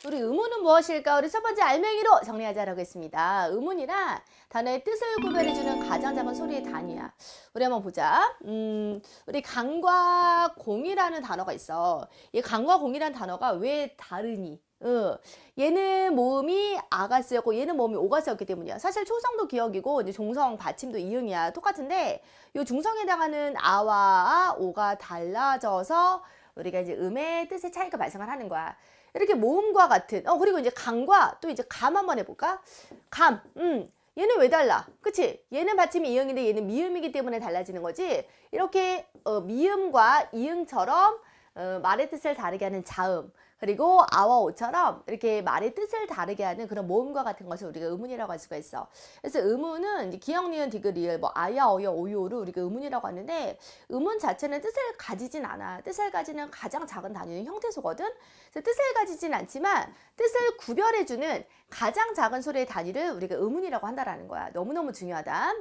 우리 의문은 무엇일까? 우리 첫 번째 알맹이로 정리하자라고 했습니다. 의문이란 단어의 뜻을 구별해주는 가장 작은 소리의 단위야. 우리 한번 보자. 우리 강과 공이라는 단어가 있어. 이 강과 공이라는 단어가 왜 다르니? 얘는 모음이 아가 쓰였고 얘는 모음이 오가 쓰였기 때문이야. 사실 초성도 기억이고 이제 종성 받침도 이응이야. 똑같은데 이 중성에 해당하는 아와 오가 달라져서 우리가 이제 음의 뜻의 차이가 발생을 하는 거야. 이렇게 모음과 같은 그리고 이제 감과 또 이제 감 한번 해볼까? 감 얘는 왜 달라? 그치? 얘는 받침이 이응인데 얘는 미음이기 때문에 달라지는 거지. 이렇게 미음과 이응처럼 말의 뜻을 다르게 하는 자음, 그리고 아와 오처럼 이렇게 말의 뜻을 다르게 하는 그런 모음과 같은 것을 우리가 의문이라고 할 수가 있어. 그래서 의문은 기역, 니은, 디귿, 리을, 뭐 아야, 어여, 오요를 우리가 의문이라고 하는데, 의문 자체는 뜻을 가지진 않아. 뜻을 가지는 가장 작은 단위는 형태소거든. 그래서 뜻을 가지진 않지만 뜻을 구별해주는 가장 작은 소리의 단위를 우리가 의문이라고 한다라는 거야. 너무너무 중요하다.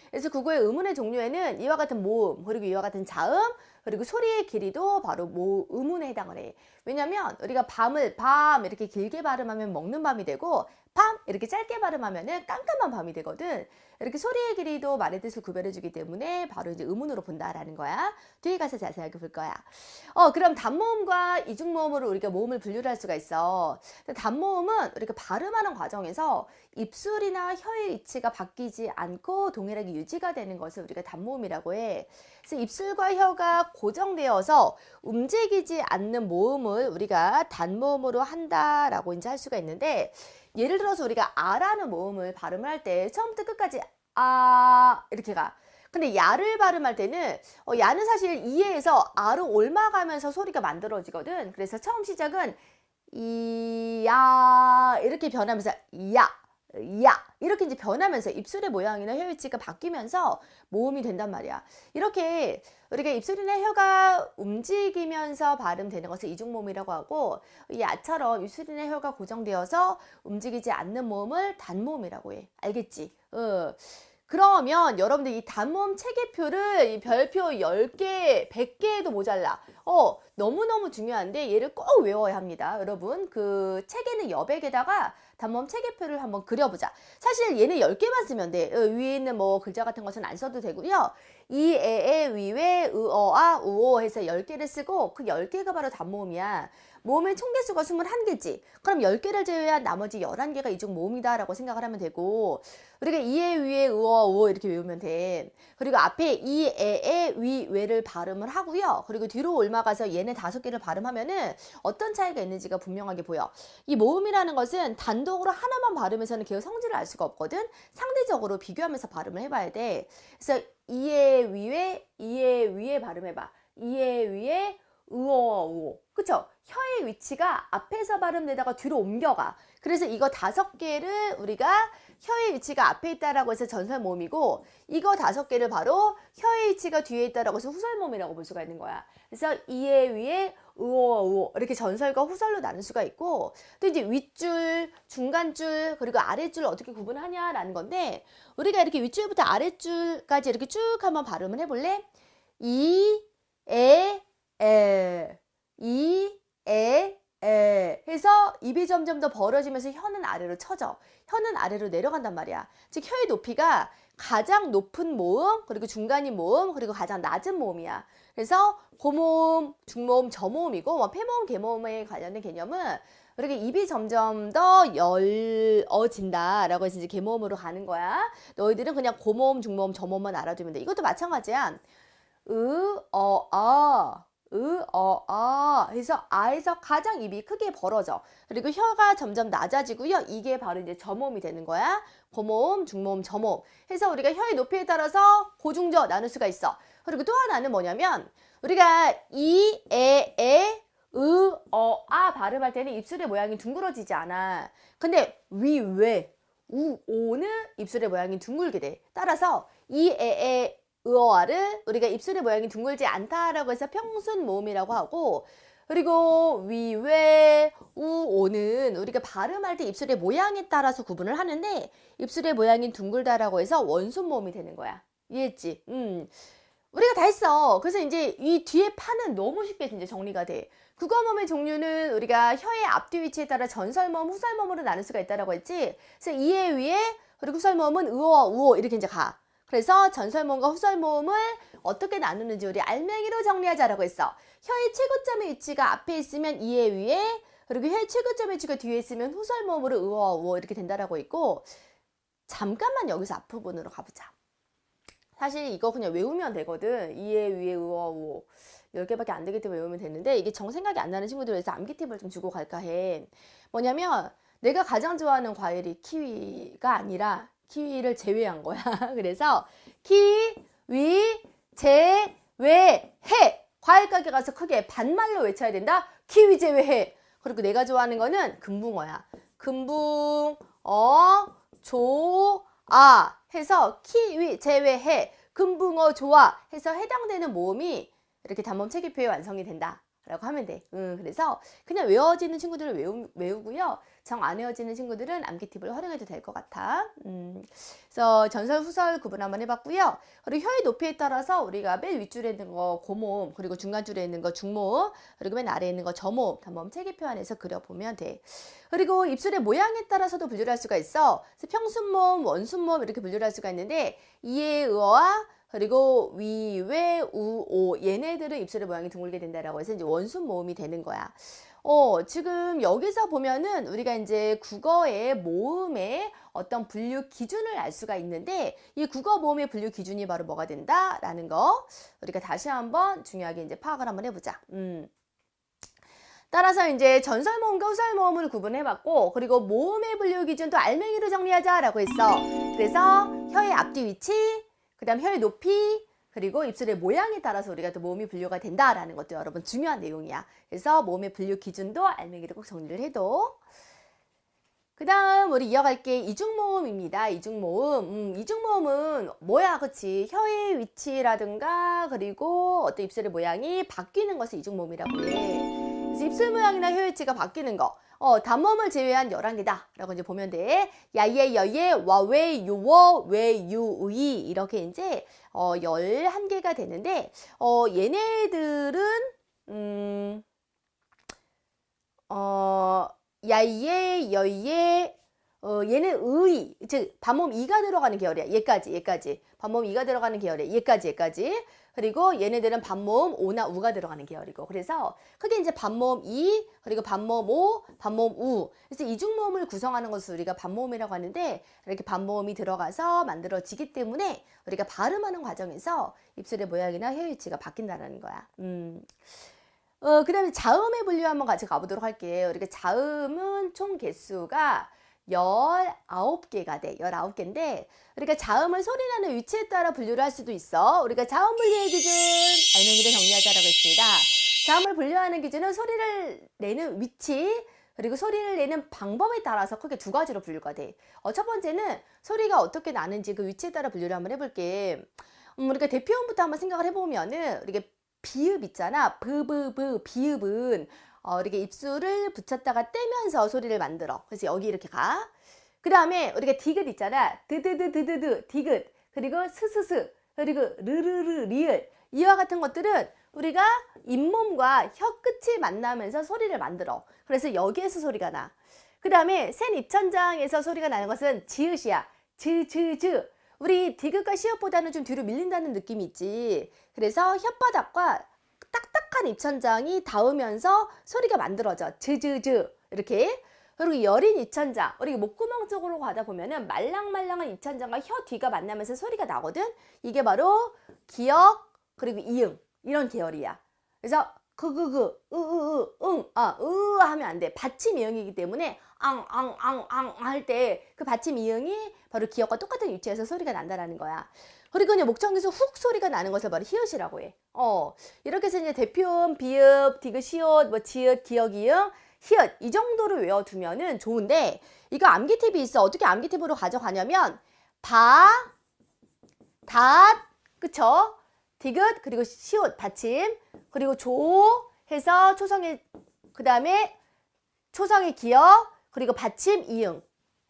그래서 국어의 의문의 종류에는 이와 같은 모음, 그리고 이와 같은 자음, 그리고 소리의 길이도 바로 의문에 해당을 해. 왜냐면 우리가 밤을 밤 이렇게 길게 발음하면 먹는 밤이 되고, 밤 이렇게 짧게 발음하면은 깜깜한 밤이 되거든. 이렇게 소리의 길이도 말의 뜻을 구별해주기 때문에 바로 이제 의문으로 본다라는 거야. 뒤에 가서 자세하게 볼 거야. 그럼 단모음과 이중모음으로 우리가 모음을 분류를 할 수가 있어. 단모음은 우리가 발음하는 과정에서 입술이나 혀의 위치가 바뀌지 않고 동일하게 유지가 되는 것을 우리가 단모음이라고 해. 그래서 입술과 혀가 고정되어서 움직이지 않는 모음을 우리가 단모음으로 한다라고 이제 할 수가 있는데, 예를 들어서 우리가 아라는 모음을 발음을 할 때 처음부터 끝까지 아 이렇게 가. 근데 야를 발음할 때는 야는 사실 이에서 아로 옮아가면서 소리가 만들어지거든. 그래서 처음 시작은 이야 이렇게 변하면서 이야 야 이렇게 이제 변하면서 입술의 모양이나 혀 위치가 바뀌면서 모음이 된단 말이야. 이렇게 우리가 입술이나 혀가 움직이면서 발음되는 것을 이중모음이라고 하고, 야처럼 입술이나 혀가 고정되어서 움직이지 않는 모음을 단모음이라고 해. 알겠지? 그러면 여러분들 이 단모음 체계표를 이 별표 10개, 100개에도 모자라. 너무너무 중요한데 얘를 꼭 외워야 합니다. 여러분, 그 책에는 여백에다가 단모음 체계표를 한번 그려보자. 사실 얘는 10개만 쓰면 돼. 위에 있는 뭐 글자 같은 것은 안 써도 되고요. 이, 에, 위외, 아, 우오 해서 10개를 쓰고 그 10개가 바로 단모음이야. 모음의 총개수가 21개지. 그럼 10개를 제외한 나머지 11개가 이중 모음이다 라고 생각을 하면 되고, 우리가 이에, 위에, 우어 이렇게 외우면 돼. 그리고 앞에 이, 에, 위, 외를 발음을 하고요. 그리고 뒤로 옮아가서 얘네 5개를 발음하면은 어떤 차이가 있는지가 분명하게 보여. 이 모음이라는 것은 단독으로 하나만 발음해서는 계속 성질을 알 수가 없거든. 상대적으로 비교하면서 발음을 해봐야 돼. 그래서 이에, 위에 발음해봐. 이에, 위에, 우어. 그쵸? 혀의 위치가 앞에서 발음되다가 뒤로 옮겨가. 그래서 이거 5개를 우리가 혀의 위치가 앞에 있다라고 해서 전설 모음이고, 이거 5개를 바로 혀의 위치가 뒤에 있다라고 해서 후설 모음이라고 볼 수가 있는 거야. 그래서 이에 위에 우어 이렇게 전설과 후설로 나눌 수가 있고, 또 이제 윗줄, 중간줄, 그리고 아랫줄 어떻게 구분하냐라는 건데, 우리가 이렇게 윗줄부터 아랫줄까지 이렇게 쭉 한번 발음을 해볼래? 이, 에, 이, 에 해서 입이 점점 더 벌어지면서 혀는 아래로 쳐져. 혀는 아래로 내려간단 말이야. 즉 혀의 높이가 가장 높은 모음, 그리고 중간이 모음, 그리고 가장 낮은 모음이야. 그래서 고모음, 중모음, 저모음이고, 뭐 폐모음, 계모음에 관련된 개념은 우리가 입이 점점 더 열어진다라고 해서 이제 계모음으로 가는 거야. 너희들은 그냥 고모음, 중모음, 저모음만 알아두면 돼. 이것도 마찬가지야. 해서 아에서 가장 입이 크게 벌어져. 그리고 혀가 점점 낮아지고요. 이게 바로 이제 저모음이 되는 거야. 고모음, 중모음, 저모음. 해서 우리가 혀의 높이에 따라서 고중저 나눌 수가 있어. 그리고 또 하나는 뭐냐면, 우리가 이, 아 발음할 때는 입술의 모양이 둥그러지지 않아. 근데 위, 외, 오는 입술의 모양이 둥글게 돼. 따라서 이, 아를 우리가 입술의 모양이 둥글지 않다라고 해서 평순 모음이라고 하고, 그리고 위, 외, 오는 우리가 발음할 때 입술의 모양에 따라서 구분을 하는데, 입술의 모양이 둥글다라고 해서 원순 모음이 되는 거야. 이해했지? 우리가 다 했어. 그래서 이제 이 뒤에 파는 너무 쉽게 이제 정리가 돼. 국어모음의 종류는 우리가 혀의 앞뒤 위치에 따라 전설모음, 후설모음으로 나눌 수가 있다라고 했지. 그래서 이에 위에 그리고 후설모음은 의어와 우어 이렇게 이제 가. 그래서 전설모음과 후설모음을 어떻게 나누는지 우리 알맹이로 정리하자라고 했어. 혀의 최고점의 위치가 앞에 있으면 이에 위에, 그리고 혀의 최고점의 위치가 뒤에 있으면 후설모음으로 의어와 우어 이렇게 된다라고 있고, 잠깐만 여기서 앞부분으로 가보자. 사실 이거 그냥 외우면 되거든. 이에 위에 의어 우어 10개밖에 안 되기 때문에 외우면 되는데, 이게 정 생각이 안 나는 친구들 위해서 암기 팁을 좀 주고 갈까 해. 뭐냐면 내가 가장 좋아하는 과일이 키위가 아니라 키위를 제외한 거야. 그래서 키위 제외해. 과일 가게 가서 크게 반말로 외쳐야 된다. 키위 제외해. 그리고 내가 좋아하는 거는 금붕어야. 금붕어 좋아 해서 키위 제외해. 금붕어 좋아 해서 해당되는 모음이 이렇게 단모음 체기표에 완성이 된다 라고 하면 돼. 그래서 그냥 외워지는 친구들은 외우고요. 정 안 외워지는 친구들은 암기 팁을 활용해도 될 것 같아. 그래서 전설, 후설 구분 한번 해봤고요. 그리고 혀의 높이에 따라서 우리가 맨 윗줄에 있는 거 고모음, 그리고 중간줄에 있는 거 중모음, 그리고 맨 아래에 있는 거 저모음, 단모음 체기표 안에서 그려보면 돼. 그리고 입술의 모양에 따라서도 분류를 할 수가 있어. 그래서 평순모음, 원순모음 이렇게 분류를 할 수가 있는데, 이에 의어와 그리고 위, 외, 우, 오 얘네들은 입술의 모양이 둥글게 된다라고 해서 이제 원순 모음이 되는 거야. 지금 여기서 보면은 우리가 이제 국어의 모음의 어떤 분류 기준을 알 수가 있는데, 이 국어 모음의 분류 기준이 바로 뭐가 된다라는 거 우리가 다시 한번 중요하게 이제 파악을 한번 해보자. 따라서 이제 전설 모음과 후설 모음을 구분해봤고, 그리고 모음의 분류 기준도 알맹이로 정리하자라고 했어. 그래서 혀의 앞뒤 위치, 그 다음 혀의 높이, 그리고 입술의 모양에 따라서 우리가 또 모음이 분류가 된다라는 것도 여러분 중요한 내용이야. 그래서 모음의 분류 기준도 알맹이로 꼭 정리를 해도. 그 다음 우리 이어갈게 이중모음입니다. 이중모음. 이중모음은 뭐야, 그치? 혀의 위치라든가 그리고 어떤 입술의 모양이 바뀌는 것을 이중모음이라고 해. 그래서 입술 모양이나 혀 위치가 바뀌는 거. 단모음을 제외한 11개다 라고 이제 보면 돼. 야예, 여예, 와웨, 요워, 웨, 유, 의 이렇게 이제 11개가 되는데, 얘네들은 야예, 여예, 얘는 의, 즉 반모음 이가 들어가는 계열이야. 얘까지. 반모음 이가 들어가는 계열이야. 얘까지. 그리고 얘네들은 반모음 오나 우가 들어가는 계열이고, 그래서 크게 이제 반모음 이, 그리고 반모음 오, 반모음 우. 그래서 이중모음을 구성하는 것을 우리가 반모음이라고 하는데, 이렇게 반모음이 들어가서 만들어지기 때문에 우리가 발음하는 과정에서 입술의 모양이나 혀 위치가 바뀐다는 거야. 그 다음에 자음의 분류 한번 같이 가보도록 할게요. 우리가 자음은 총 개수가 19개가 돼. 19개인데, 우리가 자음을 소리 나는 위치에 따라 분류를 할 수도 있어. 우리가 자음 분류의 기준, 알맹이를 정리하자라고 했습니다. 자음을 분류하는 기준은 소리를 내는 위치, 그리고 소리를 내는 방법에 따라서 크게 두 가지로 분류가 돼. 첫 번째는 소리가 어떻게 나는지 그 위치에 따라 분류를 한번 해볼게. 우리가 대표음부터 한번 생각을 해보면은, 우리가 비읍 있잖아. 비읍은 이렇게 입술을 붙였다가 떼면서 소리를 만들어. 그래서 여기 이렇게 가. 그 다음에 우리가 디귿 있잖아. 드드드드드드 디귿. 그리고 스스스. 그리고 르르르 리을. 이와 같은 것들은 우리가 잇몸과 혀 끝이 만나면서 소리를 만들어. 그래서 여기에서 소리가 나. 그 다음에 센 입천장에서 소리가 나는 것은 지읒이야. 즈. 우리 디귿과 시읒보다는 좀 뒤로 밀린다는 느낌이 있지. 그래서 혓바닥과 딱딱한 입천장이 닿으면서 소리가 만들어져. 즈즈즈 이렇게. 그리고 여린 입천장, 우리 목구멍 쪽으로 가다 보면은 말랑말랑한 입천장과 혀 뒤가 만나면서 소리가 나거든. 이게 바로 기역 그리고 이응 이런 계열이야. 그래서 하면 안 돼. 받침 이응이기 때문에 앙 할 때 그 받침 이응이 바로 기역과 똑같은 위치에서 소리가 난다라는 거야. 그리고 이제 목청에서 훅 소리가 나는 것을 바로 히읗이라고 해. 이렇게 해서 이제 대표음, 비읍, 디귿, 시옷, 뭐 지읒, 기역, 이응, 히읗 이 정도로 외워두면은 좋은데, 이거 암기 팁이 있어. 어떻게 암기 팁으로 가져가냐면 그쵸? 디귿 그리고 시옷 받침, 그리고 조 해서 초성의 그 다음에 초성의 기역, 그리고 받침 이응.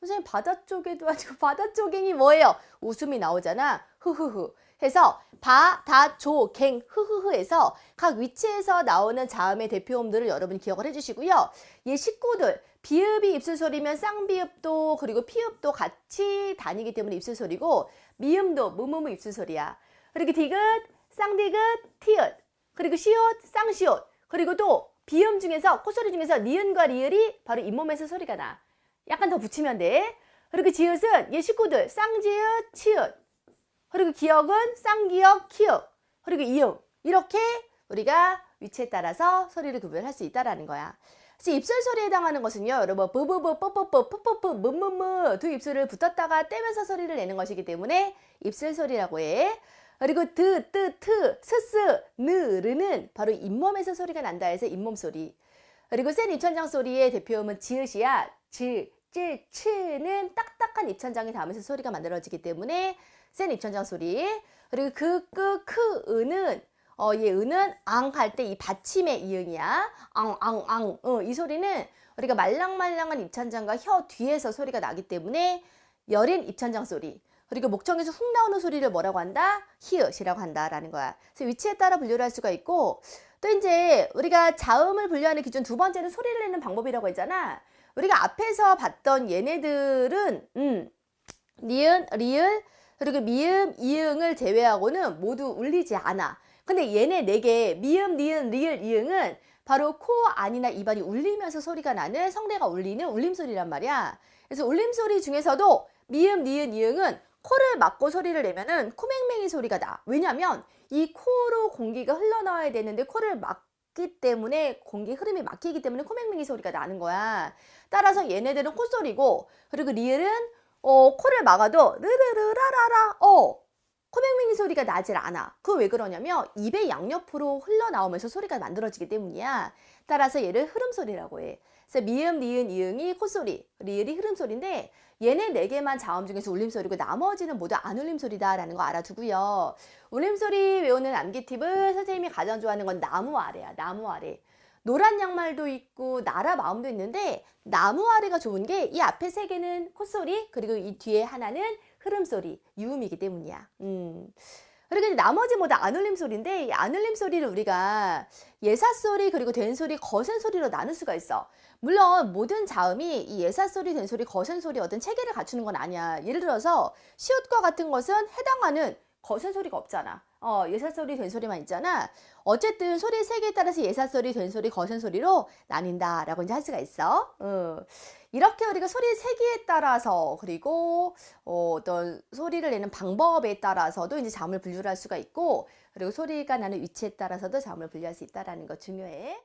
선생님 바다 쪽에도 아니고 바다 조갱이 뭐예요? 웃음이 나오잖아. 흐흐흐. 해서 바다 조갱 흐흐흐 해서 각 위치에서 나오는 자음의 대표음들을 여러분 기억을 해주시고요. 얘 식구들 비읍이 입술 소리면 쌍비읍도 그리고 피읍도 같이 다니기 때문에 입술 소리고 미음도 무무무 입술 소리야. 그리고 디귿, 쌍디귿, 티읕 그리고 시옷, 쌍시옷 그리고 또 비음 중에서 콧소리 중에서 니은과 리을이 바로 잇몸에서 소리가 나. 약간 더 붙이면 돼. 그리고 지읒은 얘 식구들 쌍지읒, 치읒 그리고 기역은 쌍기역, 키역 그리고 이음 이렇게 우리가 위치에 따라서 소리를 구별할 수 있다라는 거야. 그래서 입술 소리에 해당하는 것은요, 여러분 뿌뿌뿌, 뽀뽀뽀, 푸푸푸, 무무무 두 입술을 붙었다가 떼면서 소리를 내는 것이기 때문에 입술 소리라고 해. 그리고 드, 뜨, 트, 스스, 느, 르는 바로 잇몸에서 소리가 난다 해서 잇몸 소리. 그리고 센 입천장 소리의 대표음은 지읒이야. 즈, 쯔, 츠는 딱딱한 입천장이 닿으면서 소리가 만들어지기 때문에 센 입천장 소리. 그리고 그, 끄, 크, 으는 얘 으는 앙 할 때 이 받침의 이응이야. 앙, 앙, 앙. 이 소리는 우리가 말랑말랑한 입천장과 혀 뒤에서 소리가 나기 때문에 여린 입천장 소리. 그리고 목청에서 훅 나오는 소리를 뭐라고 한다? 히읗이라고 한다라는 거야. 그래서 위치에 따라 분류를 할 수가 있고 또 이제 우리가 자음을 분류하는 기준 두 번째는 소리를 내는 방법이라고 했잖아. 우리가 앞에서 봤던 얘네들은 니은, 리을, 그리고 미음, 이응을 제외하고는 모두 울리지 않아. 근데 얘네 네 개, 미음, 니은, 리을, 이응은 바로 코 안이나 입안이 울리면서 소리가 나는 성대가 울리는 울림소리란 말이야. 그래서 울림소리 중에서도 미음, 니은, 이응은 코를 막고 소리를 내면은 코맹맹이 소리가 나. 왜냐면 이 코로 공기가 흘러나와야 되는데 코를 막기 때문에 공기 흐름이 막히기 때문에 코맹맹이 소리가 나는 거야. 따라서 얘네들은 콧소리고 그리고 리을은 코를 막아도 르르르라라라 코맹맹이 소리가 나질 않아. 그거 왜 그러냐면 입의 양옆으로 흘러나오면서 소리가 만들어지기 때문이야. 따라서 얘를 흐름소리라고 해. 그래서 미음, 니은, 이응이 콧소리, 리을이 흐름소리인데 얘네 네 개만 자음 중에서 울림소리고 나머지는 모두 안 울림소리다라는 거 알아두고요. 울림소리 외우는 암기 팁은 선생님이 가장 좋아하는 건 나무 아래야. 나무 아래. 노란 양말도 있고 나라 마음도 있는데 나무 아래가 좋은 게 이 앞에 세 개는 콧소리 그리고 이 뒤에 하나는 흐름소리, 유음이기 때문이야. 그리고 이제 나머지 모두 안 울림 소리인데 이 안 울림 소리를 우리가 예사 소리 그리고 된 소리, 거센 소리로 나눌 수가 있어. 물론 모든 자음이 이 예사 소리, 된 소리, 거센 소리 어떤 체계를 갖추는 건 아니야. 예를 들어서 시옷과 같은 것은 해당하는 거센 소리가 없잖아. 예사 소리, 된 소리만 있잖아. 어쨌든 소리 세 개에 따라서 예사 소리, 된 소리, 거센 소리로 나뉜다라고 이제 할 수가 있어. 이렇게 우리가 소리 세기에 따라서 그리고 어떤 소리를 내는 방법에 따라서도 이제 자음을 분류를 할 수가 있고 그리고 소리가 나는 위치에 따라서도 자음을 분류할 수 있다라는 거 중요해.